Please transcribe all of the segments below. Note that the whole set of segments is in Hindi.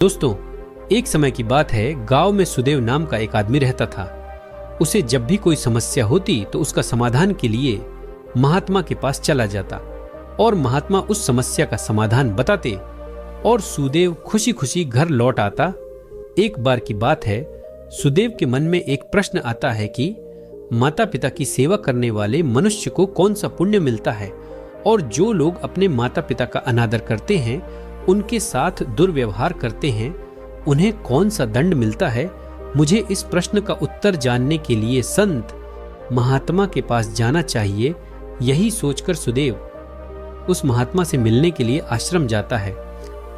दोस्तों, एक समय की बात है, गांव में सुदेव नाम का एक आदमी रहता था। उसे जब भी कोई समस्या होती तो उसका समाधान के लिए महात्मा के पास चला जाता और महात्मा उस समस्या का समाधान बताते और सुदेव खुशी खुशी घर लौट आता। एक बार की बात है, सुदेव के मन में एक प्रश्न आता है कि माता पिता की सेवा करने वाले मनुष्य को कौन सा पुण्य मिलता है और जो लोग अपने माता पिता का अनादर करते हैं, उनके साथ दुर्व्यवहार करते हैं, उन्हें कौन सा दंड मिलता है। मुझे इस प्रश्न का उत्तर जानने के लिए संत महात्मा के पास जाना चाहिए। यही सोचकर सुदेव उस महात्मा से मिलने के लिए आश्रम जाता है।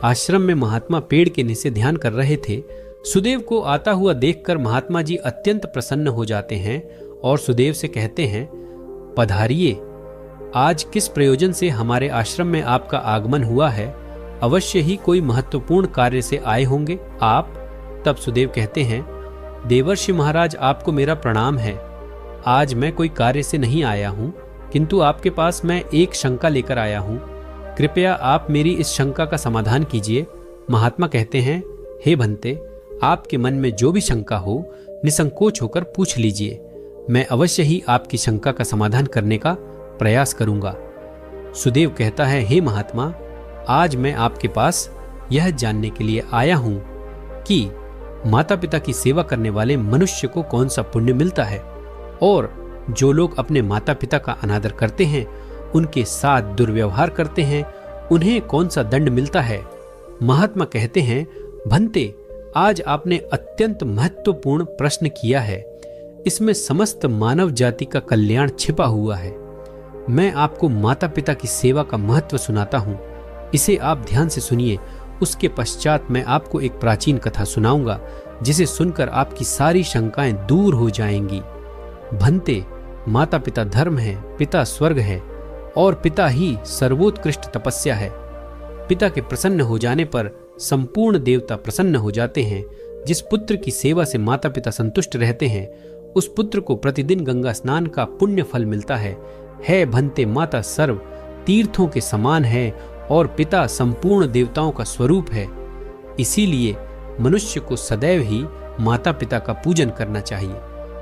आश्रम में महात्मा पेड़ के नीचे ध्यान कर रहे थे। सुदेव को आता हुआ देखकर महात्मा जी अत्यंत प्रसन्न हो जाते हैं और सुदेव से कहते हैं, पधारिए, आज किस प्रयोजन से हमारे आश्रम में आपका आगमन हुआ है? अवश्य ही कोई महत्वपूर्ण कार्य से आए होंगे आप। तब सुदेव कहते हैं, देवर्षि महाराज, आपको मेरा प्रणाम है। आज मैं कोई कार्य से नहीं आया हूं, किंतु आपके पास मैं एक शंका लेकर आया हूं। कृपया आप मेरी इस शंका का समाधान कीजिए। महात्मा कहते हैं, हे भंते, आपके मन में जो भी शंका हो निसंकोच होकर पूछ लीजिए। मैं अवश्य ही आपकी शंका का समाधान करने का प्रयास करूंगा। सुदेव कहता है, हे महात्मा, आज मैं आपके पास यह जानने के लिए आया हूं कि माता पिता की सेवा करने वाले मनुष्य को कौन सा पुण्य मिलता है और जो लोग अपने माता पिता का अनादर करते हैं, उनके साथ दुर्व्यवहार करते हैं, उन्हें कौन सा दंड मिलता है। महात्मा कहते हैं, भंते, आज आपने अत्यंत महत्वपूर्ण प्रश्न किया है। इसमें समस्त मानव जाति का कल्याण छिपा हुआ है। मैं आपको माता पिता की सेवा का महत्व सुनाता हूं। इसे आप ध्यान से सुनिए। उसके पश्चात मैं आपको एक प्राचीन कथा सुनाऊंगा, जिसे सुनकर आपकी सारी शंकाएं दूर हो जाएंगी। भंते, माता पिता धर्म है, पिता स्वर्ग है और पिता ही सर्वोत्कृष्ट तपस्या है। पिता के प्रसन्न हो जाने पर संपूर्ण देवता प्रसन्न हो जाते हैं। जिस पुत्र की सेवा से माता पिता संतुष्ट रहते हैं, उस पुत्र को प्रतिदिन गंगा स्नान का पुण्य फल मिलता है। भंते, माता सर्व तीर्थों के समान है और पिता संपूर्ण देवताओं का स्वरूप है। इसीलिए मनुष्य को सदैव ही माता पिता का पूजन करना चाहिए।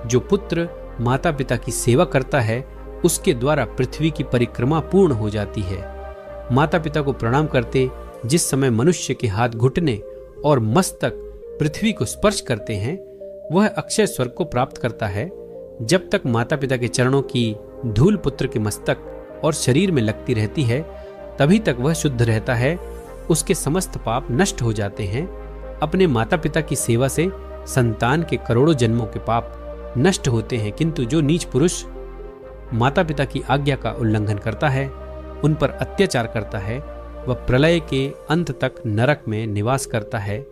जो पुत्र माता पिता की सेवा करता है, उसके द्वारा पृथ्वी की परिक्रमा पूर्ण हो जाती है। माता पिता को प्रणाम करते जिस समय मनुष्य के हाथ घुटने और मस्तक पृथ्वी को स्पर्श करते हैं, वह अक्षय स्वर्ग को प्राप्त करता है। जब तक माता पिता के चरणों की धूल पुत्र के मस्तक और शरीर में लगती रहती है, तभी तक वह शुद्ध रहता है। उसके समस्त पाप नष्ट हो जाते हैं। अपने माता पिता की सेवा से संतान के करोड़ों जन्मों के पाप नष्ट होते हैं, किंतु जो नीच पुरुष माता पिता की आज्ञा का उल्लंघन करता है, उन पर अत्याचार करता है, वह प्रलय के अंत तक नरक में निवास करता है।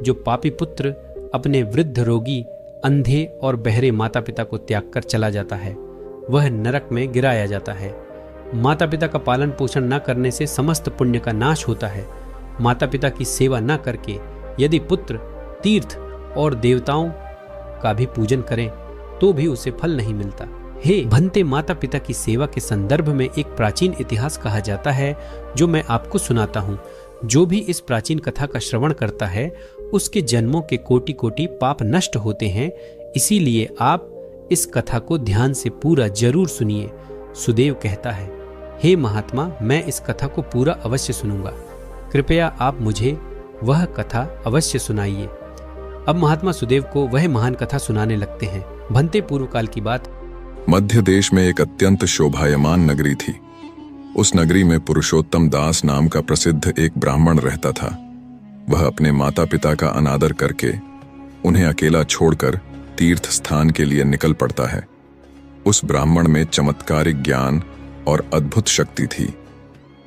जो पापी पुत्र अपने वृद्ध, रोगी, अंधे और बहरे माता पिता को त्याग कर चला जाता है, वह नरक में गिराया जाता है। माता पिता का पालन पोषण न करने से समस्त पुण्य का नाश होता है। माता पिता की सेवा न करके यदि पुत्र तीर्थ और देवताओं का भी पूजन करें तो भी उसे फल नहीं मिलता। हे भंते, माता पिता की सेवा के संदर्भ में एक प्राचीन इतिहास कहा जाता है, जो मैं आपको सुनाता हूँ। जो भी इस प्राचीन कथा का श्रवण करता है, उसके जन्मों के कोटि कोटि पाप नष्ट होते हैं। इसीलिए आप इस कथा को ध्यान से पूरा जरूर सुनिए। सुदेव कहता है, हे महात्मा, मैं इस कथा को पूरा अवश्य सुनूंगा। कृपया आप मुझे वह कथा अवश्य सुनाइए। अब महात्मा सुदेव को वह महान कथा सुनाने लगते हैं। भंते, पूर्व काल की बात। मध्य देश में एक अत्यंत शोभायमान नगरी थी। उस नगरी में पुरुषोत्तम दास नाम का प्रसिद्ध एक ब्राह्मण रहता था। वह अपने माता पिता का अनादर करके उन्हें अकेला छोड़कर तीर्थ स्थान के लिए निकल पड़ता है। उस ब्राह्मण में चमत्कारिक ज्ञान और अद्भुत शक्ति थी।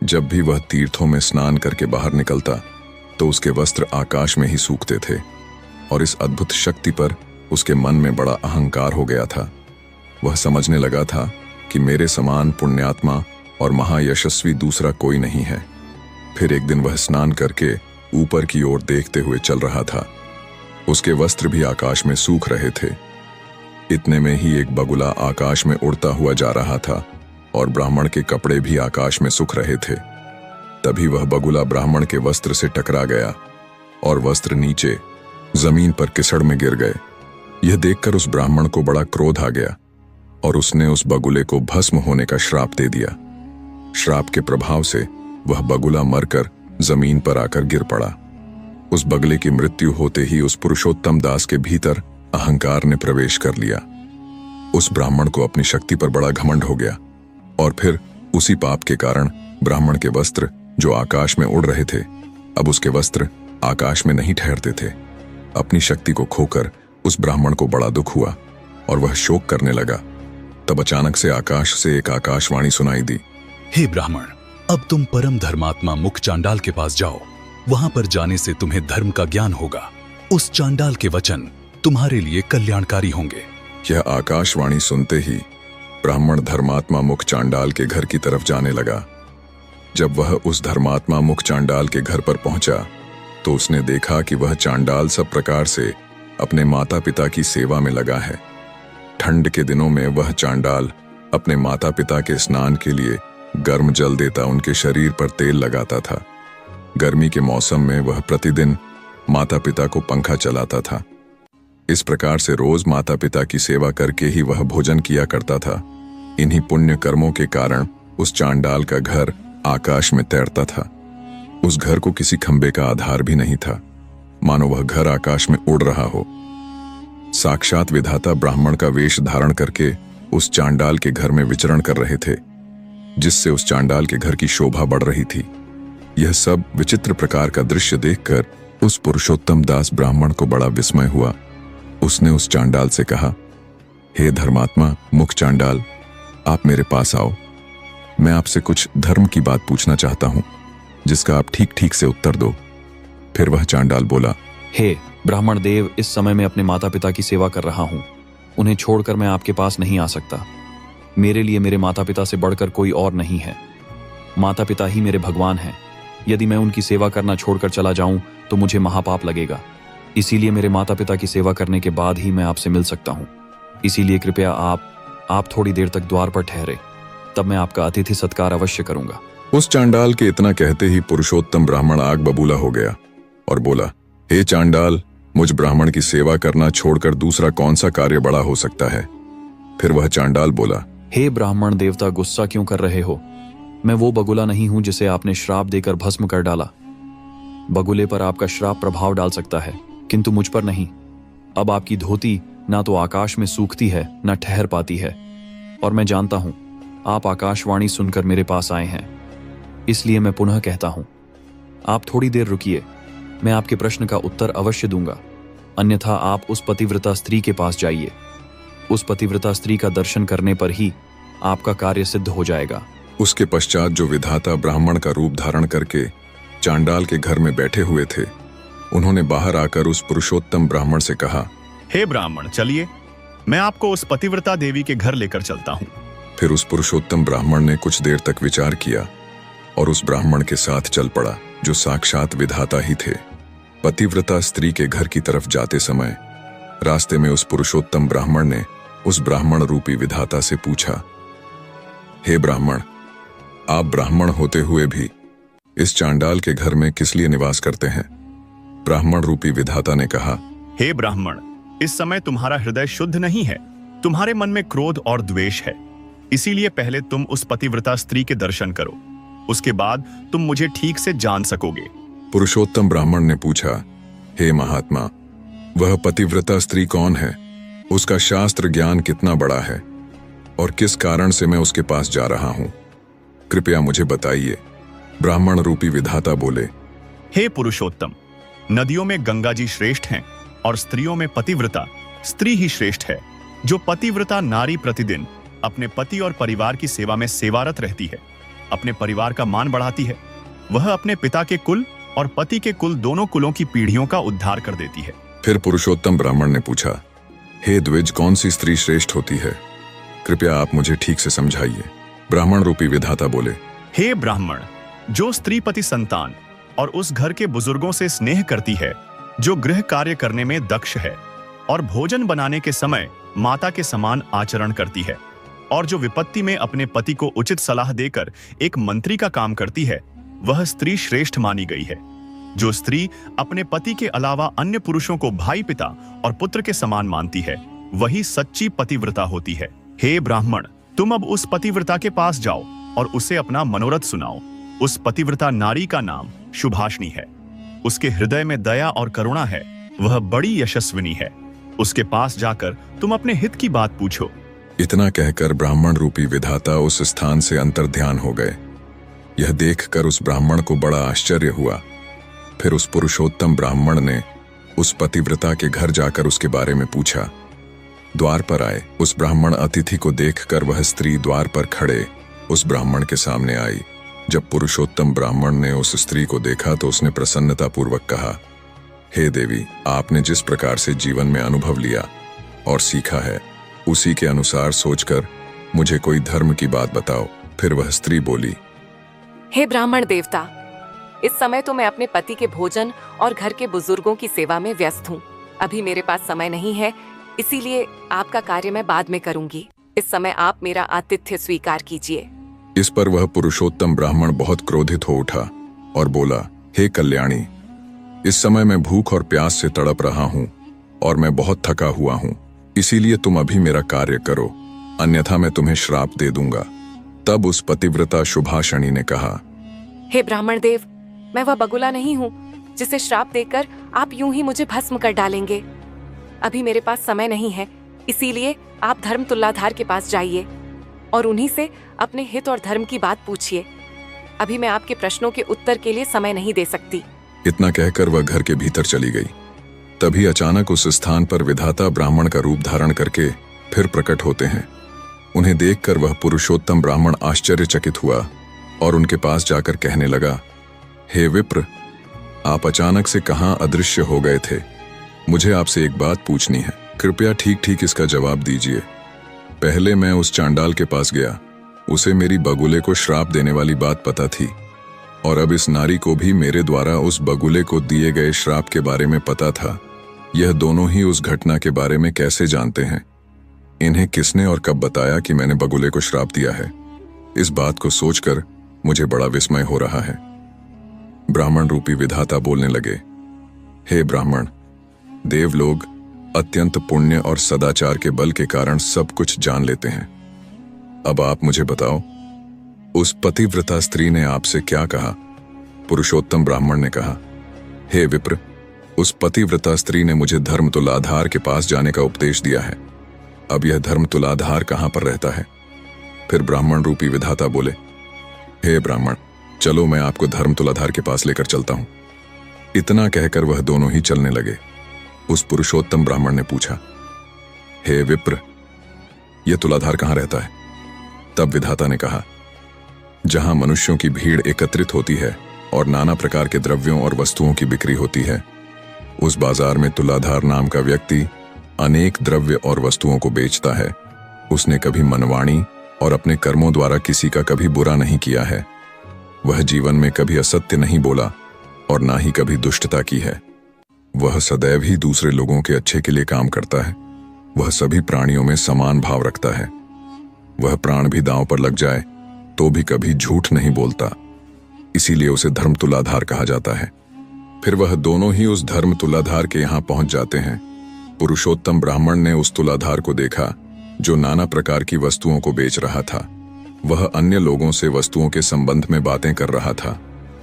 जब भी वह तीर्थों में स्नान करके बाहर निकलता तो उसके वस्त्र आकाश में ही सूखते थे और इस अद्भुत शक्ति पर उसके मन में बड़ा अहंकार हो गया था। वह समझने लगा था कि मेरे समान पुण्यात्मा और महायशस्वी दूसरा कोई नहीं है। फिर एक दिन वह स्नान करके ऊपर की ओर देखते हुए चल रहा था। उसके वस्त्र भी आकाश में सूख रहे थे। इतने में ही एक बगुला आकाश में उड़ता हुआ जा रहा था और ब्राह्मण के कपड़े भी आकाश में सूख रहे थे। तभी वह बगुला ब्राह्मण के वस्त्र से टकरा गया और वस्त्र नीचे जमीन पर किसड़ में गिर गए। यह देखकर उस ब्राह्मण को बड़ा क्रोध आ गया और उसने उस बगुले को भस्म होने का श्राप दे दिया। श्राप के प्रभाव से वह बगुला मरकर जमीन पर आकर गिर पड़ा। उस बगले की मृत्यु होते ही उस पुरुषोत्तम दास के भीतर अहंकार ने प्रवेश कर लिया। उस ब्राह्मण को अपनी शक्ति पर बड़ा घमंड हो गया और फिर उसी पाप के कारण ब्राह्मण के वस्त्र जो आकाश में उड़ रहे थे, अब उसके वस्त्र आकाश में नहीं ठहरते थे। अपनी शक्ति को खोकर उस ब्राह्मण को बड़ा दुख हुआ और वह शोक करने लगा। तब अचानक से आकाश से एक आकाशवाणी सुनाई दी। हे ब्राह्मण, अब तुम परम धर्मात्मा मुख चांडाल के पास जाओ। वहां पर जाने से तुम्हें धर्म का ज्ञान होगा। उस चांडाल के वचन तुम्हारे लिए कल्याणकारी होंगे। यह आकाशवाणी सुनते ही ब्राह्मण धर्मात्मा मुख चांडाल के घर की तरफ जाने लगा। जब वह उस धर्मात्मा मुख चांडाल के घर पर पहुंचा तो उसने देखा कि वह चांडाल सब प्रकार से अपने माता पिता की सेवा में लगा है। ठंड के दिनों में वह चांडाल अपने माता पिता के स्नान के लिए गर्म जल देता उनके शरीर पर तेल लगाता था। गर्मी के मौसम में वह प्रतिदिन माता पिता को पंखा चलाता था। इस प्रकार से रोज माता पिता की सेवा करके ही वह भोजन किया करता था। इन्हीं पुण्य कर्मों के कारण उस चांडाल का घर आकाश में तैरता था। उस घर को किसी खंबे का आधार भी नहीं था, मानो वह घर आकाश में उड़ रहा हो। साक्षात विधाता ब्राह्मण का वेश धारण करके उस चांडाल के घर में विचरण कर रहे थे, जिससे उस चांडाल के घर की शोभा बढ़ रही थी। यह सब विचित्र प्रकार का दृश्य देखकर उस पुरुषोत्तम दास ब्राह्मण को बड़ा विस्मय हुआ। उसने उस चांडाल से कहा, हे धर्मात्मा मुख चांडाल, आप मेरे पास आओ। मैं आपसे कुछ धर्म की बात पूछना चाहता हूं, जिसका आप ठीक ठीक से उत्तर दो। फिर वह चांडाल बोला, हे ब्राह्मण देव, इस समय मैं अपने माता पिता की सेवा कर रहा हूँ। उन्हें छोड़कर मैं आपके पास नहीं आ सकता। मेरे लिए मेरे माता पिता से बढ़कर कोई और नहीं है। माता पिता ही मेरे भगवान हैं। यदि मैं उनकी सेवा करना छोड़कर चला जाऊं तो मुझे महापाप लगेगा। इसीलिए मेरे माता पिता की सेवा करने के बाद ही मैं आपसे मिल सकता हूँ। इसीलिए कृपया आप थोड़ी देर तक द्वार पर ठहरे, तब मैं आपका अतिथि सत्कार अवश्य करूंगा। उस चांडाल के इतना कहते ही पुरुषोत्तम ब्राह्मण आग बबूला हो गया और बोला, हे चांडाल, मुझ ब्राह्मण की सेवा करना छोड़कर दूसरा कौन सा कार्य बड़ा हो सकता है। फिर वह चांडाल बोला, हे ब्राह्मण देवता, गुस्सा क्यों कर रहे हो? मैं वो बगुला नहीं हूं जिसे आपने श्राप देकर भस्म कर डाला। बगुले पर आपका श्राप प्रभाव डाल सकता है, किंतु मुझ पर नहीं। अब आपकी धोती ना तो आकाश में सूखती है ना ठहर पाती है, और मैं जानता हूं आप आकाशवाणी सुनकर मेरे पास आए हैं। इसलिए मैं पुनः कहता हूं, आप थोड़ी देर रुकिए, मैं आपके प्रश्न का उत्तर अवश्य दूंगा। अन्यथा आप उस पतिव्रता स्त्री के पास जाइए। उस पतिव्रता स्त्री का दर्शन करने पर ही आपका कार्य सिद्ध हो जाएगा। उसके पश्चात जो विधाता ब्राह्मण का रूप धारण करके चांडाल के घर में बैठे हुए थे, उन्होंने बाहर आकर उस पुरुषोत्तम ब्राह्मण से कहा, हे ब्राह्मण, चलिए, मैं आपको उस पतिव्रता देवी के घर लेकर चलता हूँ। फिर उस पुरुषोत्तम ब्राह्मण ने कुछ देर तक विचार किया और उस ब्राह्मण के साथ चल पड़ा, जो साक्षात विधाता ही थे। पतिव्रता स्त्री के घर की तरफ जाते समय रास्ते में उस पुरुषोत्तम ब्राह्मण ने उस ब्राह्मण रूपी विधाता से पूछा, हे ब्राह्मण, आप ब्राह्मण होते हुए भी इस चांडाल के घर में किस लिए निवास करते हैं? ब्राह्मण रूपी विधाता ने कहा, हे ब्राह्मण, इस समय तुम्हारा हृदय शुद्ध नहीं है। तुम्हारे मन में क्रोध और द्वेष है। इसीलिए पहले तुम उस पतिव्रता स्त्री के दर्शन करो, उसके बाद तुम मुझे ठीक से जान सकोगे। पुरुषोत्तम ब्राह्मण ने पूछा, हे महात्मा, वह पतिव्रता स्त्री कौन है? उसका शास्त्र ज्ञान कितना बड़ा है और किस कारण से मैं उसके पास जा रहा हूं? कृपया मुझे बताइए। ब्राह्मण रूपी विधाता बोले, हे पुरुषोत्तम, नदियों में गंगा जी श्रेष्ठ हैं और स्त्रियों में पतिव्रता स्त्री ही श्रेष्ठ है। जो पतिव्रता नारी प्रतिदिन अपने पति और परिवार की सेवा में सेवारत रहती है, अपने परिवार का मान बढ़ाती है, वह अपने पिता के कुल और पति के कुल दोनों कुलों की पीढ़ियों का उद्धार कर देती है। फिर पुरुषोत्तम ब्राह्मण ने पूछा, हे द्विज, कौन सी स्त्री श्रेष्ठ होती है? कृपया आप मुझे ठीक से समझाइए। ब्राह्मण रूपी विधाता बोले, हे ब्राह्मण, जो स्त्री पति संतान और उस घर के बुजुर्गों से स्नेह करती है, जो गृह कार्य करने में दक्ष है और भोजन बनाने के समय माता के समान आचरण करती है, और जो विपत्ति में अपने पति को उचित सलाह देकर एक मंत्री का काम करती है, वह स्त्री श्रेष्ठ मानी गई है। जो स्त्री अपने पति के अलावा अन्य पुरुषों को भाई, पिता और पुत्र के समान मानती है, वही सच्ची पतिव्रता होती है। हे ब्राह्मण, तुम अब उस पतिव्रता के पास जाओ और उसे अपना मनोरथ सुनाओ। उस पतिव्रता नारी का नाम शुभाषिनी है। उसके हृदय में दया और करुणा है। वह बड़ी यशस्विनी है। उसके पास जाकर तुम अपने हित की बात पूछो। इतना कहकर ब्राह्मण रूपी विधाता उस स्थान से अंतर्ध्यान हो गए। यह देखकर उस ब्राह्मण को बड़ा आश्चर्य हुआ। फिर उस पुरुषोत्तम ब्राह्मण ने उस पतिव्रता के घर जाकर उसके बारे में पूछा। द्वार पर आए उस ब्राह्मण अतिथि को देखकर वह स्त्री द्वार पर खड़े उस ब्राह्मण के सामने आई। जब पुरुषोत्तम ब्राह्मण ने उस स्त्री को देखा तो उसने प्रसन्नतापूर्वक कहा, हे देवी, आपने जिस प्रकार से जीवन में अनुभव लिया और सीखा है, उसी के अनुसार सोचकर मुझे कोई धर्म की बात बताओ। फिर वह स्त्री बोली, हे ब्राह्मण देवता, इस समय तो मैं अपने पति के भोजन और घर के बुजुर्गों की सेवा में व्यस्त हूँ। अभी मेरे पास समय नहीं है, इसीलिए आपका कार्य मैं बाद में करूंगी। इस समय आप मेरा आतिथ्य स्वीकार कीजिए। इस पर वह पुरुषोत्तम ब्राह्मण बहुत क्रोधित हो उठा और बोला, हे कल्याणी, इस समय मैं भूख और प्यास से तड़प रहा हूँ और मैं बहुत थका हुआ हूँ, इसीलिए तुम अभी मेरा कार्य करो, अन्यथा मैं तुम्हें श्राप दे दूंगा। तब उस पतिव्रता शुभाषिनी ने कहा, हे ब्राह्मण देव, मैं वह बगुला नहीं हूँ जिसे श्राप देकर आप यूं ही मुझे भस्म कर डालेंगे। अभी मेरे पास समय नहीं है, इसीलिए आप धर्म तुलाधार के पास जाइए और उन्हीं से अपने हित और धर्म की बात पूछिए। अभी मैं आपके प्रश्नों के उत्तर के लिए समय नहीं दे सकती। इतना कहकर वह घर के भीतर चली गई। तभी अचानक उस स्थान पर विधाता ब्राह्मण का रूप धारण करके फिर प्रकट होते हैं। उन्हें देखकर वह पुरुषोत्तम ब्राह्मण आश्चर्यचकित हुआ और उनके पास जाकर कहने लगा, हे विप्र, आप अचानक से कहां अदृश्य हो गए थे? मुझे आपसे एक बात पूछनी है, कृपया ठीक ठीक इसका जवाब दीजिए। पहले मैं उस चांडाल के पास गया, उसे मेरी बगुले को श्राप देने वाली बात पता थी और अब इस नारी को भी मेरे द्वारा उस बगुले को दिए गए श्राप के बारे में पता था। यह दोनों ही उस घटना के बारे में कैसे जानते हैं? इन्हें किसने और कब बताया कि मैंने बगुले को श्राप दिया है? इस बात को सोचकर मुझे बड़ा विस्मय हो रहा है। ब्राह्मण रूपी विधाता बोलने लगे, हे ब्राह्मण, देवलोग अत्यंत पुण्य और सदाचार के बल के कारण सब कुछ जान लेते हैं। अब आप मुझे बताओ, उस पतिव्रता स्त्री ने आपसे क्या कहा? पुरुषोत्तम ब्राह्मण ने कहा, हे विप्र, उस पतिव्रता स्त्री ने मुझे धर्म तुलाधार के पास जाने का उपदेश दिया है। अब यह धर्म तुलाधार कहां पर रहता है? फिर ब्राह्मण रूपी विधाता बोले, हे ब्राह्मण, चलो मैं आपको धर्म तुलाधार के पास लेकर चलता हूं। इतना कहकर वह दोनों ही चलने लगे। उस पुरुषोत्तम ब्राह्मण ने पूछा, हे विप्र, यह तुलाधार कहां रहता है? तब विधाता ने कहा, जहां मनुष्यों की भीड़ एकत्रित होती है और नाना प्रकार के द्रव्यों और वस्तुओं की बिक्री होती है, उस बाजार में तुलाधार नाम का व्यक्ति अनेक द्रव्य और वस्तुओं को बेचता है। उसने कभी मनवाणी और अपने कर्मों द्वारा किसी का कभी बुरा नहीं किया है। वह जीवन में कभी असत्य नहीं बोला और ना ही कभी दुष्टता की है। वह सदैव ही दूसरे लोगों के अच्छे के लिए काम करता है। वह सभी प्राणियों में समान भाव रखता है। वह प्राण भी दांव पर लग जाए तो भी कभी झूठ नहीं बोलता, इसीलिए उसे धर्म तुलाधार कहा जाता है। फिर वह दोनों ही उस धर्म तुलाधार के यहां पहुंच जाते हैं। पुरुषोत्तम ब्राह्मण ने उस तुलाधार को देखा जो नाना प्रकार की वस्तुओं को बेच रहा था। वह अन्य लोगों से वस्तुओं के संबंध में बातें कर रहा था।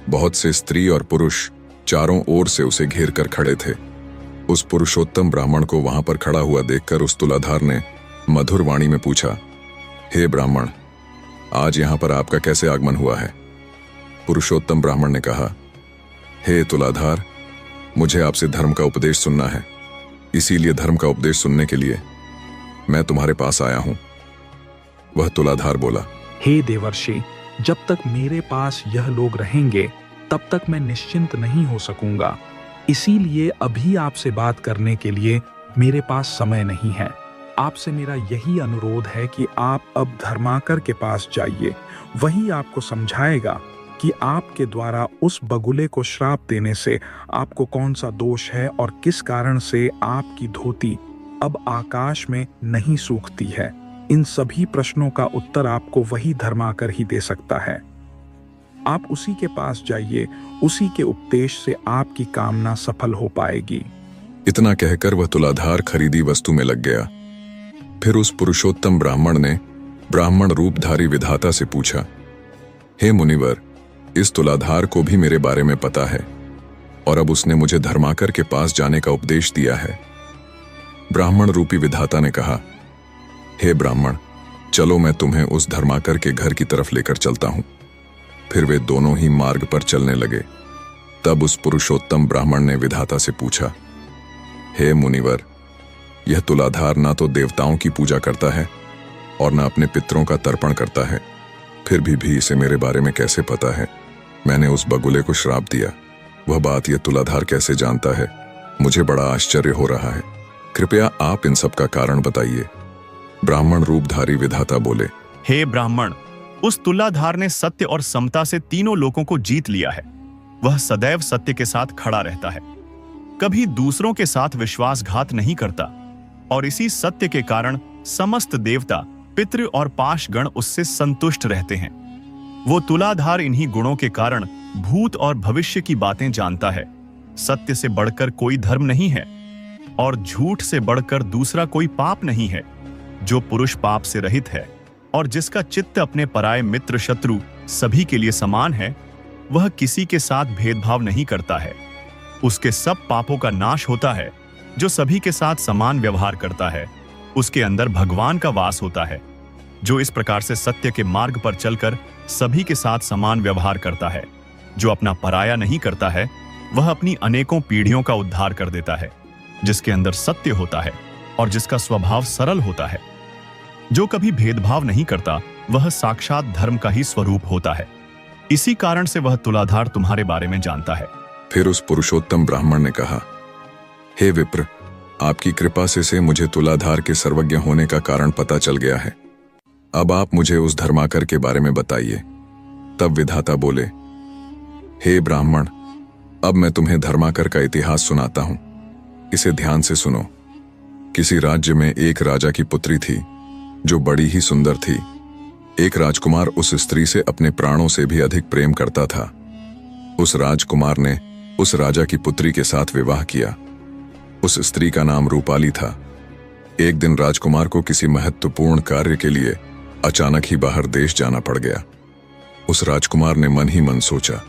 बहुत से स्त्री और पुरुष चारों ओर से उसे घेर कर खड़े थे। उस पुरुषोत्तम ब्राह्मण को वहां पर खड़ा हुआ देखकर उस तुलाधार ने मधुर वाणी में पूछा, हे ब्राह्मण, आज यहां पर आपका कैसे आगमन हुआ है? पुरुषोत्तम ब्राह्मण ने कहा, हे तुलाधार, मुझे आपसे धर्म का उपदेश सुनना है, इसीलिए धर्म का उपदेश सुनने के लिए मैं तुम्हारे पास आया हूं। वह तुलाधार बोला, हे देवर्षि, जब तक मेरे पास यह लोग रहेंगे तब तक मैं निश्चिंत नहीं हो सकूंगा, इसीलिए अभी आपसे बात करने के लिए मेरे पास समय नहीं है। आपसे मेरा यही अनुरोध है कि आप अब धर्माकर के पास जाइए, वही आपको समझाएगा कि आपके द्वारा उस बगुले को श्राप देने से आपको कौन सा दोष है और किस कारण से आपकी धोती अब आकाश में नहीं सूखती है। इन सभी प्रश्नों का उत्तर आपको वही धर्माकर ही दे सकता है। आप उसी के पास जाइए, उसी के उपदेश से आपकी कामना सफल हो पाएगी। इतना कहकर वह तुलाधार खरीदी वस्तु में लग गया। फिर उस पुरुषोत्तम ब्राह्मण ने ब्राह्मण रूपधारी विधाता से पूछा, हे मुनिवर, इस तुलाधार को भी मेरे बारे में पता है और अब उसने मुझे धर्माकर के पास जाने का उपदेश दिया है। ब्राह्मण रूपी विधाता ने कहा, हे ब्राह्मण, चलो मैं तुम्हें उस धर्माकर के घर की तरफ लेकर चलता हूं। फिर वे दोनों ही मार्ग पर चलने लगे। तब उस पुरुषोत्तम ब्राह्मण ने विधाता से पूछा, हे मुनिवर, यह तुलाधार ना तो देवताओं की पूजा करता है और ना अपने पितरों का तर्पण करता है, फिर भी इसे मेरे बारे में कैसे पता है? मैंने उस बगुले को श्राप दिया, वह बात यह तुलाधार कैसे जानता है? मुझे बड़ा आश्चर्य हो रहा है। कृपया आप इन सब का कारण बताइए। ब्राह्मण रूपधारी विधाता बोले, हे ब्राह्मण, उस तुलाधार ने सत्य और समता से तीनों लोगों को जीत लिया है। वह सदैव सत्य के साथ खड़ा रहता है, कभी दूसरों के साथ विश्वासघात नहीं करता और इसी सत्य के कारण समस्त देवता, पितृ और पाशगण उससे संतुष्ट रहते हैं। वो तुलाधार इन्हीं गुणों के कारण भूत और भविष्य की बातें जानता है। सत्य से बढ़कर कोई धर्म नहीं है और झूठ से बढ़कर दूसरा कोई पाप नहीं है। जो पुरुष पाप से रहित है और जिसका चित्त अपने पराये मित्र शत्रु सभी के लिए समान है, वह किसी के साथ भेदभाव नहीं करता है। उसके सब पापों का नाश होता है। जो सभी के साथ समान व्यवहार करता है, उसके अंदर भगवान का वास होता है। जो इस प्रकार से सत्य के मार्ग पर चलकर सभी के साथ समान व्यवहार करता है, जो अपना पराया नहीं करता है, वह अपनी अनेकों पीढ़ियों का उद्धार कर देता है। जिसके अंदर सत्य होता है और जिसका स्वभाव सरल होता है, जो कभी भेदभाव नहीं करता, वह साक्षात धर्म का ही स्वरूप होता है। इसी कारण से वह तुलाधार तुम्हारे बारे में जानता है। फिर उस पुरुषोत्तम ब्राह्मण ने कहा, हे विप्र, आपकी कृपा से मुझे तुलाधार के सर्वज्ञ होने का कारण पता चल गया है। अब आप मुझे उस धर्माकर के बारे में बताइए। तब विधाता बोले, हे ब्राह्मण, अब मैं तुम्हें धर्माकर का इतिहास सुनाता हूं। इसे ध्यान से सुनो। किसी राज्य में एक राजा की पुत्री थी जो बड़ी ही सुंदर थी। एक राजकुमार उस स्त्री से अपने प्राणों से भी अधिक प्रेम करता था। उस राजकुमार ने उस राजा की पुत्री के साथ विवाह किया। उस स्त्री का नाम रूपाली था। एक दिन राजकुमार को किसी महत्वपूर्ण कार्य के लिए अचानक ही बाहर देश जाना पड़ गया। उस राजकुमार ने मन ही मन सोचा,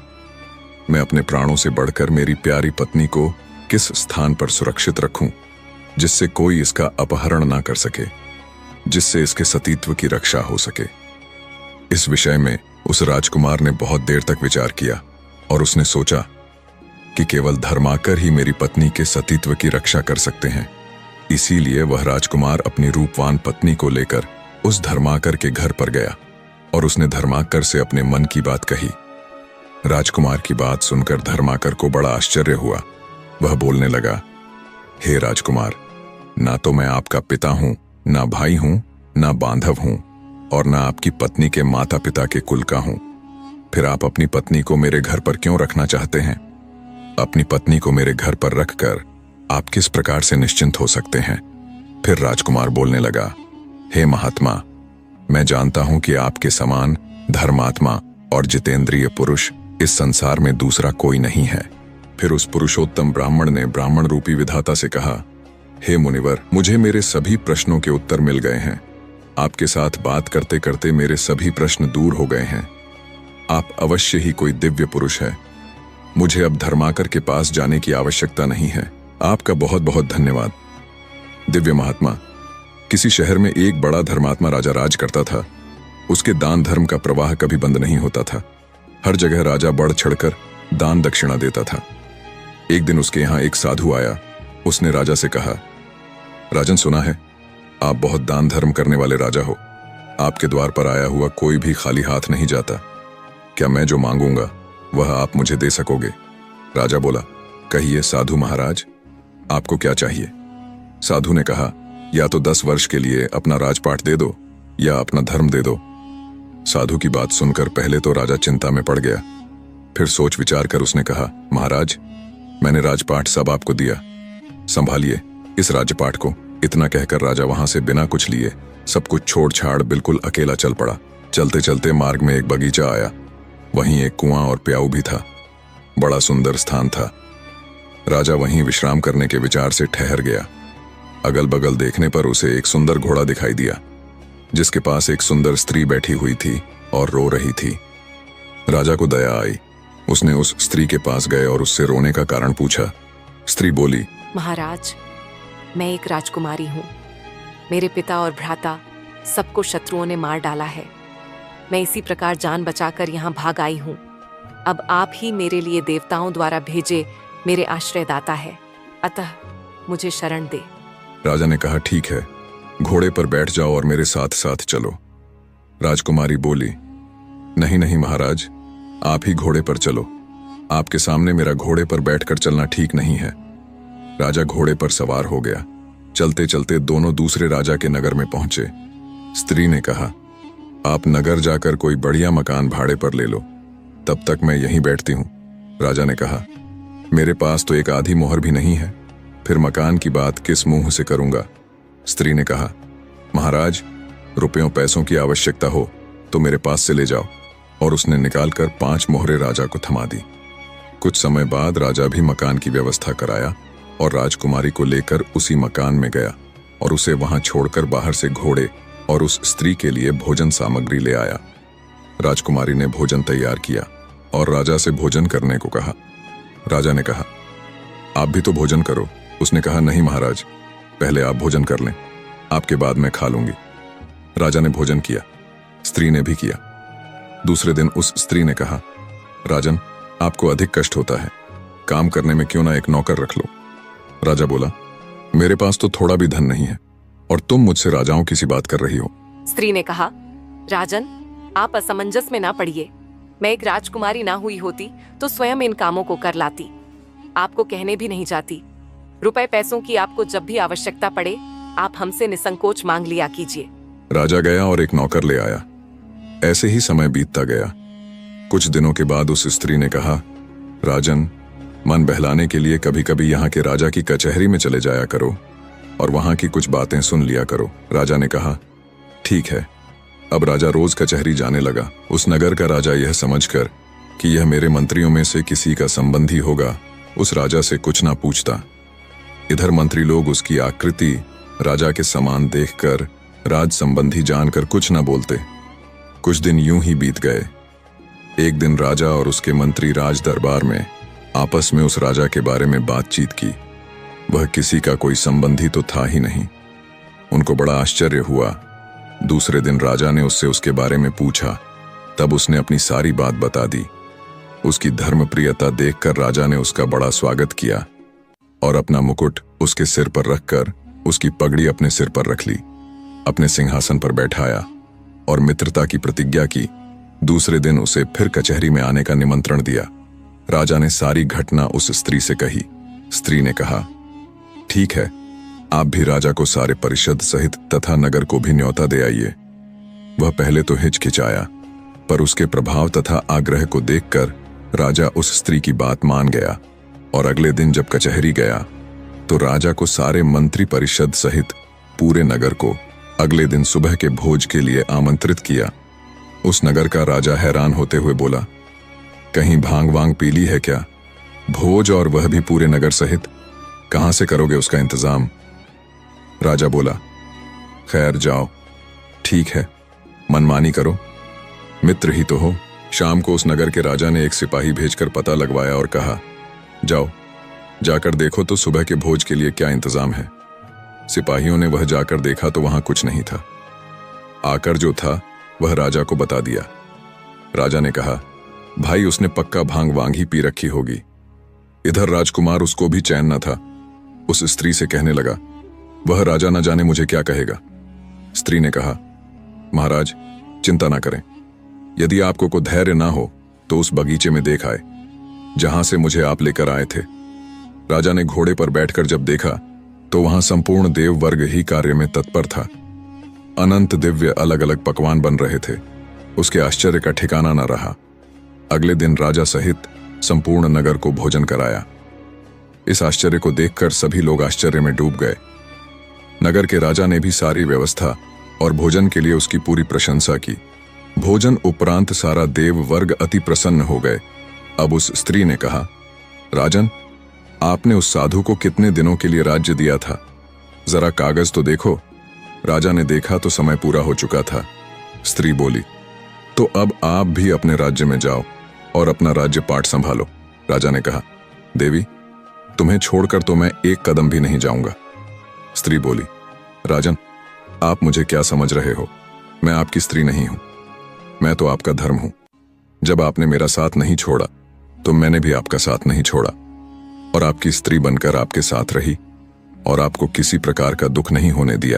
मैं अपने प्राणों से बढ़कर मेरी प्यारी पत्नी को किस स्थान पर सुरक्षित रखूं जिससे कोई इसका अपहरण ना कर सके, जिससे इसके सतीत्व की रक्षा हो सके। इस विषय में उस राजकुमार ने बहुत देर तक विचार किया और उसने सोचा कि केवल धर्माकर ही मेरी पत्नी के सतीत्व की रक्षा कर सकते हैं। इसीलिए वह राजकुमार अपनी रूपवान पत्नी को लेकर उस धर्माकर के घर पर गया और उसने धर्माकर से अपने मन की बात कही। राजकुमार की बात सुनकर धर्माकर को बड़ा आश्चर्य हुआ। वह बोलने लगा, हे राजकुमार, ना तो मैं आपका पिता हूं, ना भाई हूं, ना बांधव हूं और ना आपकी पत्नी के माता पिता के कुल का हूं। फिर आप अपनी पत्नी को मेरे घर पर क्यों रखना चाहते हैं? अपनी पत्नी को मेरे घर पर रखकर आप किस प्रकार से निश्चिंत हो सकते हैं? फिर राजकुमार बोलने लगा, हे महात्मा, मैं जानता हूं कि आपके समान धर्मात्मा और जितेंद्रिय पुरुष इस संसार में दूसरा कोई नहीं है। फिर उस पुरुषोत्तम ब्राह्मण ने ब्राह्मण रूपी विधाता से कहा, हे मुनिवर, मुझे मेरे सभी प्रश्नों के उत्तर मिल गए हैं। आपके साथ बात करते करते मेरे सभी प्रश्न दूर हो गए हैं। आप अवश्य ही कोई दिव्य पुरुष है। मुझे अब धर्माकर के पास जाने की आवश्यकता नहीं है। आपका बहुत बहुत धन्यवाद। दिव्य महात्मा, किसी शहर में एक बड़ा धर्मात्मा राजा राज करता था। उसके दान धर्म का प्रवाह कभी बंद नहीं होता था। हर जगह राजा बढ़ चढ़कर दान दक्षिणा देता था। एक दिन उसके यहाँ एक साधु आया। उसने राजा से कहा, राजन, सुना है आप बहुत दान धर्म करने वाले राजा हो। आपके द्वार पर आया हुआ कोई भी खाली हाथ नहीं जाता। क्या मैं जो मांगूंगा वह आप मुझे दे सकोगे? राजा बोला, कहिए साधु महाराज, आपको क्या चाहिए? साधु ने कहा, या तो 10 वर्ष के लिए अपना राजपाट दे दो या अपना धर्म दे दो। साधु की बात सुनकर पहले तो राजा चिंता में पड़ गया। फिर सोच विचार कर उसने कहा, महाराज, मैंने राजपाट सब आपको दिया, संभालिए इस राजपाट को। इतना कहकर राजा वहां से बिना कुछ लिए सब कुछ छोड़ छाड़ बिल्कुल अकेला चल पड़ा। चलते चलते मार्ग में एक बगीचा आया। वहीं एक कुआं और प्याऊ भी था। बड़ा सुंदर स्थान था। राजा वहीं विश्राम करने के विचार से ठहर गया। अगल बगल देखने पर उसे एक सुंदर घोड़ा दिखाई दिया, जिसके पास एक सुंदर स्त्री बैठी हुई थी और रो रही थी। राजा को दया आई। उसने उस स्त्री के पास गए और उससे रोने का कारण पूछा। स्त्री बोली, महाराज, मैं एक राजकुमारी हूँ। मेरे पिता और भ्राता सबको शत्रुओं ने मार डाला है। मैं इसी प्रकार जान बचाकर यहाँ भाग आई हूँ। अब आप ही मेरे लिए देवताओं द्वारा भेजे मेरे आश्रयदाता है, अतः मुझे शरण दे। राजा ने कहा, ठीक है, घोड़े पर बैठ जाओ और मेरे साथ साथ चलो। राजकुमारी बोली, नहीं नहीं महाराज, आप ही घोड़े पर चलो। आपके सामने मेरा घोड़े पर बैठकर चलना ठीक नहीं है। राजा घोड़े पर सवार हो गया। चलते चलते दोनों दूसरे राजा के नगर में पहुंचे। स्त्री ने कहा, आप नगर जाकर कोई बढ़िया मकान भाड़े पर ले लो, तब तक मैं यहीं बैठती हूं। राजा ने कहा, मेरे पास तो एक आधी मोहर भी नहीं है, फिर मकान की बात किस मुंह से करूंगा। स्त्री ने कहा, महाराज, रुपयों पैसों की आवश्यकता हो तो मेरे पास से ले जाओ। और उसने निकालकर 5 मोहरें राजा को थमा दी। कुछ समय बाद राजा भी मकान की व्यवस्था कराया और राजकुमारी को लेकर उसी मकान में गया और उसे वहां छोड़कर बाहर से घोड़े और उस स्त्री के लिए भोजन सामग्री ले आया। राजकुमारी ने भोजन तैयार किया और राजा से भोजन करने को कहा। राजा ने कहा, आप भी तो भोजन करो। उसने कहा, नहीं महाराज, पहले आप भोजन कर लें, आपके बाद मैं खा लूंगी। राजा ने भोजन किया, स्त्री ने भी किया। दूसरे दिन उस स्त्री ने कहा, राजन, आपको अधिक कष्ट होता है, काम करने में क्यों ना एक नौकर रख लो। राजा बोला, मेरे पास तो थोड़ा भी धन नहीं है और तुम मुझसे राजाओं की सी बात कर रही हो। स्त्री ने कहा, राजन, आप असमंजस में ना पड़िए। मैं एक राजकुमारी ना हुई होती तो स्वयं इन कामों को कर लाती। आपको कहने भी नहीं जाती। रुपए पैसों की आपको जब भी आवश्यकता पड़े, आप हमसे निसंकोच मांग लिया कीजिए। राजा गया और एक नौकर ले आया। ऐसे ही समय बीतता गया। कुछ दिनों के बाद उस स्त्री ने कहा, राजन, मन बहलाने के लिए कभी कभी यहाँ के राजा की कचहरी में चले जाया करो और वहां की कुछ बातें सुन लिया करो। राजा ने कहा, ठीक है। अब राजा रोज कचहरी जाने लगा। उस नगर का राजा यह समझकर कि यह मेरे मंत्रियों में से किसी का संबंधी होगा, उस राजा से कुछ ना पूछता। इधर मंत्री लोग उसकी आकृति राजा के समान देखकर राज संबंधी जानकर कुछ न बोलते। कुछ दिन यूं ही बीत गए। एक दिन राजा और उसके मंत्री राज दरबार में आपस में उस राजा के बारे में बातचीत की। वह किसी का कोई संबंधी तो था ही नहीं। उनको बड़ा आश्चर्य हुआ। दूसरे दिन राजा ने उससे उसके बारे में पूछा, तब उसने अपनी सारी बात बता दी। उसकी धर्मप्रियता देखकर राजा ने उसका बड़ा स्वागत किया और अपना मुकुट उसके सिर पर रखकर उसकी पगड़ी अपने सिर पर रख ली, अपने सिंहासन पर बैठाया और मित्रता की प्रतिज्ञा की। दूसरे दिन उसे फिर कचहरी में आने का निमंत्रण दिया। राजा ने सारी घटना उस स्त्री से कही। स्त्री ने कहा, ठीक है, आप भी राजा को सारे परिषद सहित तथा नगर को भी न्योता दे आइए। वह पहले तो हिचकिचाया, पर उसके प्रभाव तथा आग्रह को देखकर राजा उस स्त्री की बात मान गया और अगले दिन जब कचहरी गया तो राजा को सारे मंत्री परिषद सहित पूरे नगर को अगले दिन सुबह के भोज के लिए आमंत्रित किया। उस नगर का राजा हैरान होते हुए बोला, कहीं भांग वांग पी ली है क्या? भोज और वह भी पूरे नगर सहित, कहां से करोगे उसका इंतजाम? राजा बोला, खैर जाओ, ठीक है, मनमानी करो, मित्र ही तो हो। शाम को उस नगर के राजा ने एक सिपाही भेजकर पता लगवाया और कहा, जाओ, जाकर देखो तो सुबह के भोज के लिए क्या इंतजाम है। सिपाहियों ने वह जाकर देखा तो वहां कुछ नहीं था। आकर जो था वह राजा को बता दिया। राजा ने कहा, भाई उसने पक्का भांग वांग ही पी रखी होगी। इधर राजकुमार उसको भी चैन न था। उस स्त्री से कहने लगा, वह राजा न जाने मुझे क्या कहेगा। स्त्री ने कहा, महाराज चिंता ना करें, यदि आपको को धैर्य ना हो तो उस बगीचे में देख आए जहां से मुझे आप लेकर आए थे। राजा ने घोड़े पर बैठकर जब देखा तो वहां संपूर्ण देव वर्ग ही कार्य में तत्पर था। अनंत दिव्य अलग अलग पकवान बन रहे थे। उसके आश्चर्य का ठिकाना न रहा। अगले दिन राजा सहित संपूर्ण नगर को भोजन कराया। इस आश्चर्य को देखकर सभी लोग आश्चर्य में डूब गए। नगर के राजा ने भी सारी व्यवस्था और भोजन के लिए उसकी पूरी प्रशंसा की। भोजन उपरांत सारा देव वर्ग अति प्रसन्न हो गए। अब उस स्त्री ने कहा, राजन, आपने उस साधु को कितने दिनों के लिए राज्य दिया था? जरा कागज तो देखो। राजा ने देखा तो समय पूरा हो चुका था। स्त्री बोली, तो अब आप भी अपने राज्य में जाओ और अपना राज्य पाट संभालो। राजा ने कहा, देवी, तुम्हें छोड़कर तो मैं एक कदम भी नहीं जाऊंगा। स्त्री बोली, राजन, आप मुझे क्या समझ रहे हो? मैं आपकी स्त्री नहीं हूं, मैं तो आपका धर्म हूं। जब आपने मेरा साथ नहीं छोड़ा तो मैंने भी आपका साथ नहीं छोड़ा और आपकी स्त्री बनकर आपके साथ रही और आपको किसी प्रकार का दुख नहीं होने दिया।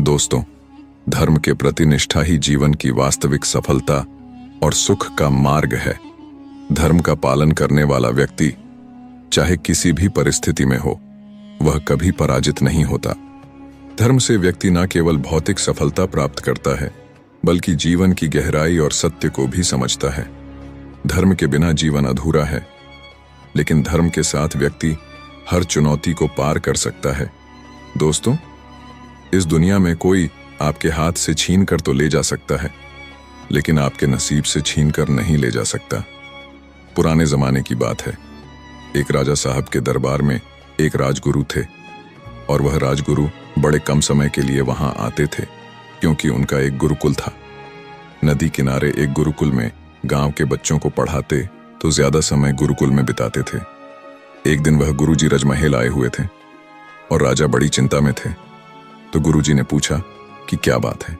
दोस्तों, धर्म के प्रति निष्ठा ही जीवन की वास्तविक सफलता और सुख का मार्ग है। धर्म का पालन करने वाला व्यक्ति चाहे किसी भी परिस्थिति में हो, वह कभी पराजित नहीं होता। धर्म से व्यक्ति न केवल भौतिक सफलता प्राप्त करता है, बल्कि जीवन की गहराई और सत्य को भी समझता है। धर्म के बिना जीवन अधूरा है, लेकिन धर्म के साथ व्यक्ति हर चुनौती को पार कर सकता है। दोस्तों, इस दुनिया में कोई आपके हाथ से छीन कर तो ले जा सकता है, लेकिन आपके नसीब से छीन कर नहीं ले जा सकता। पुराने जमाने की बात है। एक राजा साहब के दरबार में एक राजगुरु थे और वह राजगुरु बड़े कम समय के लिए वहां आते थे, क्योंकि उनका एक गुरुकुल था। नदी किनारे एक गुरुकुल में गांव के बच्चों को पढ़ाते तो ज्यादा समय गुरुकुल में बिताते थे। एक दिन वह गुरुजी रजमहल आए हुए थे और राजा बड़ी चिंता में थे। तो गुरुजी ने पूछा कि क्या बात है?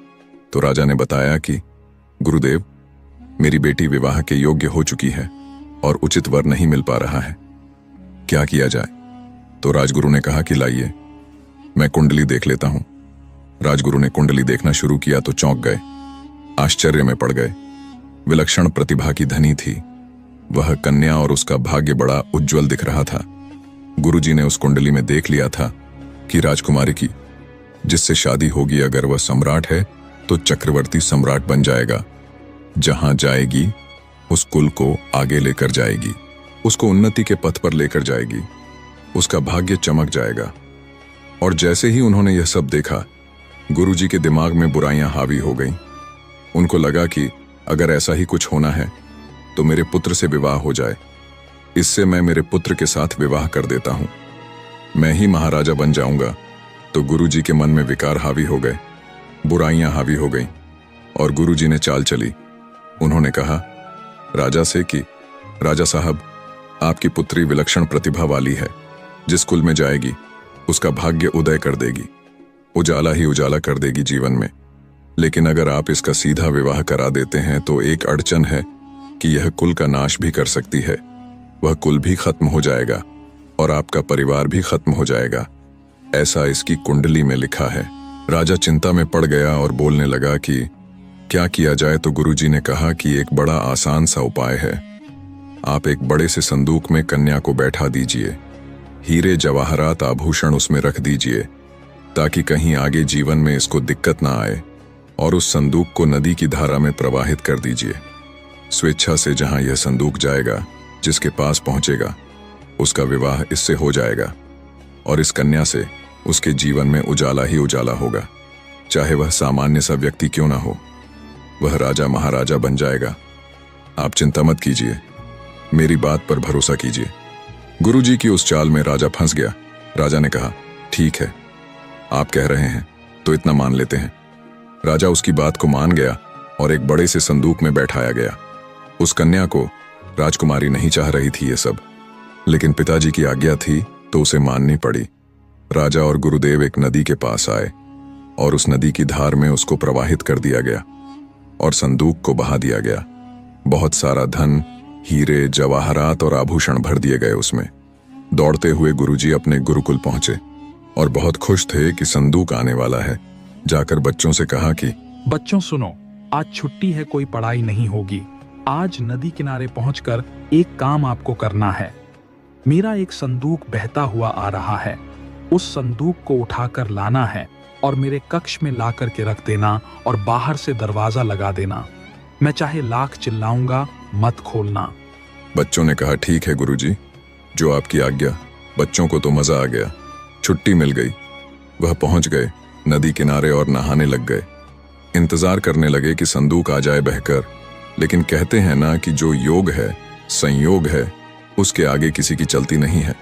तो राजा ने बताया कि गुरुदेव, मेरी बेटी विवाह के योग्य हो चुकी है और उचित वर नहीं मिल पा रहा है, क्या किया जाए? तो राजगुरु ने कहा कि लाइए, मैं कुंडली देख लेता हूं। राजगुरु ने कुंडली देखना शुरू किया तो चौंक गए, आश्चर्य में पड़ गए। विलक्षण प्रतिभा की धनी थी वह कन्या और उसका भाग्य बड़ा उज्जवल दिख रहा था। गुरुजी ने उस कुंडली में देख लिया था कि राजकुमारी की जिससे शादी होगी, अगर वह सम्राट है तो चक्रवर्ती सम्राट बन जाएगा। जहां जाएगी उस कुल को आगे लेकर जाएगी, उसको उन्नति के पथ पर लेकर जाएगी, उसका भाग्य चमक जाएगा। और जैसे ही उन्होंने यह सब देखा, गुरुजी के दिमाग में बुराइयां हावी हो गईं। उनको लगा कि अगर ऐसा ही कुछ होना है तो मेरे पुत्र से विवाह हो जाए, इससे मैं मेरे पुत्र के साथ विवाह कर देता हूं, मैं ही महाराजा बन जाऊंगा। तो गुरुजी के मन में विकार हावी हो गए, बुराइयां हावी हो गईं और गुरुजी ने चाल चली। उन्होंने कहा राजा से कि राजा साहब, आपकी पुत्री विलक्षण प्रतिभा वाली है, जिस कुल में जाएगी उसका भाग्य उदय कर देगी, उजाला ही उजाला कर देगी जीवन में। लेकिन अगर आप इसका सीधा विवाह करा देते हैं तो एक अड़चन है कि यह कुल का नाश भी कर सकती है। वह कुल भी खत्म हो जाएगा और आपका परिवार भी खत्म हो जाएगा, ऐसा इसकी कुंडली में लिखा है। राजा चिंता में पड़ गया और बोलने लगा कि क्या किया जाए? तो गुरुजी ने कहा कि एक बड़ा आसान सा उपाय है। आप एक बड़े से संदूक में कन्या को बैठा दीजिए, हीरे जवाहरात आभूषण उसमें रख दीजिए, ताकि कहीं आगे जीवन में इसको दिक्कत ना आए, और उस संदूक को नदी की धारा में प्रवाहित कर दीजिए। स्वेच्छा से जहां यह संदूक जाएगा, जिसके पास पहुंचेगा, उसका विवाह इससे हो जाएगा और इस कन्या से उसके जीवन में उजाला ही उजाला होगा। चाहे वह सामान्य सा व्यक्ति क्यों ना हो, वह राजा महाराजा बन जाएगा। आप चिंता मत कीजिए, मेरी बात पर भरोसा कीजिए। गुरुजी की उस चाल में राजा फंस गया। राजा ने कहा, ठीक है, आप कह रहे हैं तो इतना मान लेते हैं। राजा उसकी बात को मान गया और एक बड़े से संदूक में बैठाया गया। उस कन्या को राजकुमारी नहीं चाह रही थी ये सब, लेकिन पिताजी की आज्ञा थी तो उसे माननी पड़ी। राजा और गुरुदेव एक नदी के पास आए और उस नदी की धार में उसको प्रवाहित कर दिया गया और संदूक को बहा दिया गया। बहुत सारा धन, हीरे, जवाहरात और आभूषण भर दिए गए उसमें। दौड़ते हुए गुरुजी अपने गुरुकुल पहुंचे और बहुत खुश थे कि संदूक आने वाला है। जाकर बच्चों से कहा कि बच्चों सुनो, आज छुट्टी है, कोई पढ़ाई नहीं होगी। आज नदी किनारे पहुंचकर एक काम आपको करना है। मेरा एक संदूक बहता हुआ आ रहा है, उस संदूक को उठाकर लाना है और मेरे कक्ष में ला करके रख देना और बाहर से दरवाजा लगा देना। मैं चाहे लाख चिल्लाऊंगा, मत खोलना। बच्चों ने कहा, ठीक है गुरुजी, जो आपकी आज्ञा। बच्चों को तो मजा आ गया, छुट्टी मिल गई। वह पहुंच गए नदी किनारे और नहाने लग गए। इंतजार करने लगे कि संदूक आ जाए बहकर, लेकिन कहते हैं ना कि जो योग है, संयोग है, उसके आगे किसी की चलती नहीं है।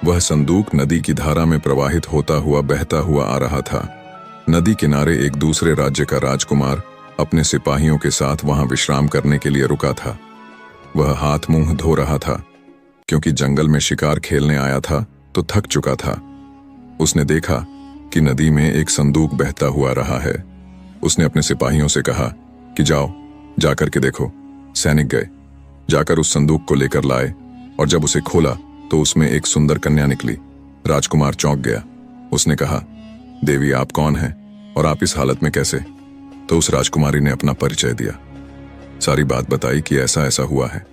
वह संदूक नदी की धारा में प्रवाहित होता हुआ बहता हुआ आ रहा था। नदी किनारे एक दूसरे राज्य का राजकुमार अपने सिपाहियों के साथ वहां विश्राम करने के लिए रुका था। वह हाथ मुंह धो रहा था, क्योंकि जंगल में शिकार खेलने आया था तो थक चुका था। उसने देखा कि नदी में एक संदूक बहता हुआ रहा है। उसने अपने सिपाहियों से कहा कि जाओ, जाकर के देखो। सैनिक गए, जाकर उस संदूक को लेकर लाए, और जब उसे खोला तो उसमें एक सुंदर कन्या निकली। राजकुमार चौंक गया। उसने कहा, देवी आप कौन हैं और आप इस हालत में कैसे? तो उस राजकुमारी ने अपना परिचय दिया, सारी बात बताई कि ऐसा ऐसा हुआ है।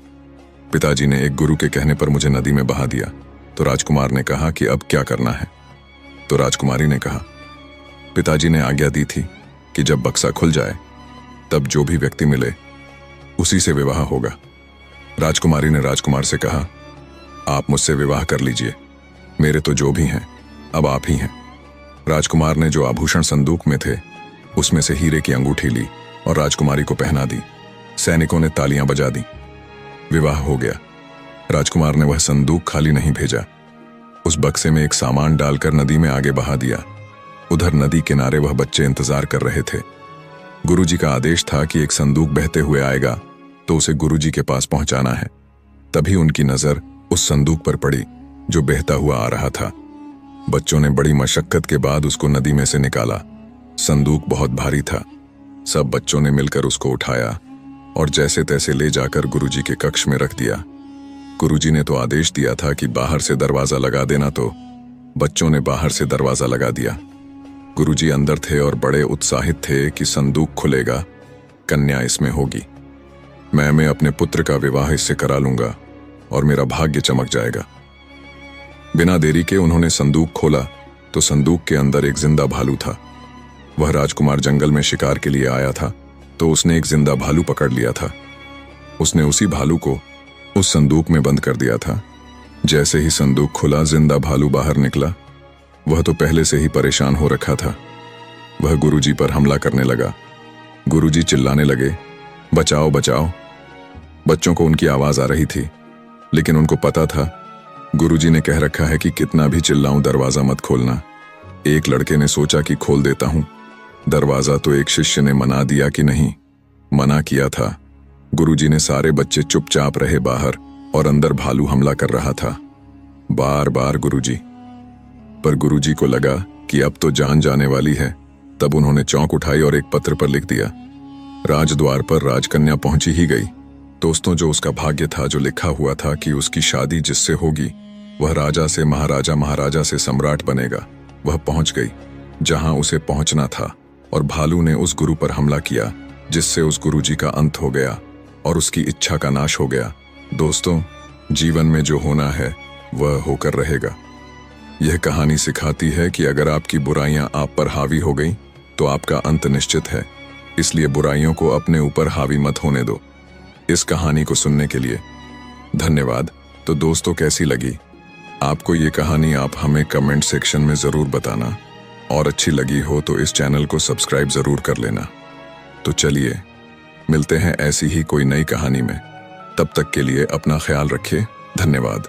पिताजी ने एक गुरु के कहने पर मुझे नदी में बहा दिया। तो राजकुमार ने कहा कि अब क्या करना है? तो राजकुमारी ने कहा, पिताजी ने आज्ञा दी थी कि जब बक्सा खुल जाए तब जो भी व्यक्ति मिले उसी से विवाह होगा। राजकुमारी ने राजकुमार से कहा, आप मुझसे विवाह कर लीजिए, मेरे तो जो भी हैं अब आप ही हैं। राजकुमार ने जो आभूषण संदूक में थे उसमें से हीरे की अंगूठी ली और राजकुमारी को पहना दी। सैनिकों ने तालियां बजा दी। विवाह हो गया। राजकुमार ने वह संदूक खाली नहीं भेजा, उस बक्से में एक सामान डालकर नदी में आगे बहा दिया। उधर नदी किनारे वह बच्चे इंतजार कर रहे थे। गुरुजी का आदेश था कि एक संदूक बहते हुए आएगा तो उसे गुरुजी के पास पहुंचाना है। तभी उनकी नजर उस संदूक पर पड़ी जो बहता हुआ आ रहा था। बच्चों ने बड़ी मशक्कत के बाद उसको नदी में से निकाला। संदूक बहुत भारी था। सब बच्चों ने मिलकर उसको उठाया और जैसे तैसे ले जाकर गुरुजी के कक्ष में रख दिया। गुरुजी ने तो आदेश दिया था कि बाहर से दरवाजा लगा देना, तो बच्चों ने बाहर से दरवाजा लगा दिया। गुरुजी अंदर थे और बड़े उत्साहित थे कि संदूक खुलेगा, कन्या इसमें होगी। मैं अपने पुत्र का विवाह इससे करा लूंगा और मेरा भाग्य चमक जाएगा। बिना देरी के उन्होंने संदूक खोला तो संदूक के अंदर एक जिंदा भालू था। वह राजकुमार जंगल में शिकार के लिए आया था तो उसने एक जिंदा भालू पकड़ लिया था। उसने उसी भालू को उस संदूक में बंद कर दिया था। जैसे ही संदूक खुला, जिंदा भालू बाहर निकला। वह तो पहले से ही परेशान हो रखा था। वह गुरुजी पर हमला करने लगा। गुरुजी चिल्लाने लगे, बचाओ बचाओ। बच्चों को उनकी आवाज आ रही थी, लेकिन उनको पता था गुरुजी ने कह रखा है कि कितना भी चिल्लाऊं दरवाजा मत खोलना। एक लड़के ने सोचा कि खोल देता हूं दरवाजा, तो एक शिष्य ने मना दिया कि नहीं। मना किया था। गुरुजी ने सारे बच्चे चुपचाप रहे बाहर, और अंदर भालू हमला कर रहा था बार बार गुरुजी पर। गुरुजी को लगा कि अब तो जान जाने वाली है। तब उन्होंने चौंक उठाई और एक पत्र पर लिख दिया। राजद्वार पर राजकन्या पहुंची ही गई। दोस्तों, जो उसका भाग्य था, जो लिखा हुआ था कि उसकी शादी जिससे होगी वह राजा से महाराजा, महाराजा से सम्राट बनेगा, वह पहुंच गई जहां उसे पहुंचना था। और भालू ने उस गुरु पर हमला किया, जिससे उस गुरुजी का अंत हो गया और उसकी इच्छा का नाश हो गया। दोस्तों, जीवन में जो होना है वह होकर रहेगा। यह कहानी सिखाती है कि अगर आपकी बुराइयां आप पर हावी हो गई तो आपका अंत निश्चित है। इसलिए बुराइयों को अपने ऊपर हावी मत होने दो। इस कहानी को सुनने के लिए धन्यवाद। तो दोस्तों, कैसी लगी आपको ये कहानी? आप हमें कमेंट सेक्शन में ज़रूर बताना, और अच्छी लगी हो तो इस चैनल को सब्सक्राइब ज़रूर कर लेना। तो चलिए, मिलते हैं ऐसी ही कोई नई कहानी में। तब तक के लिए अपना ख्याल रखिए। धन्यवाद।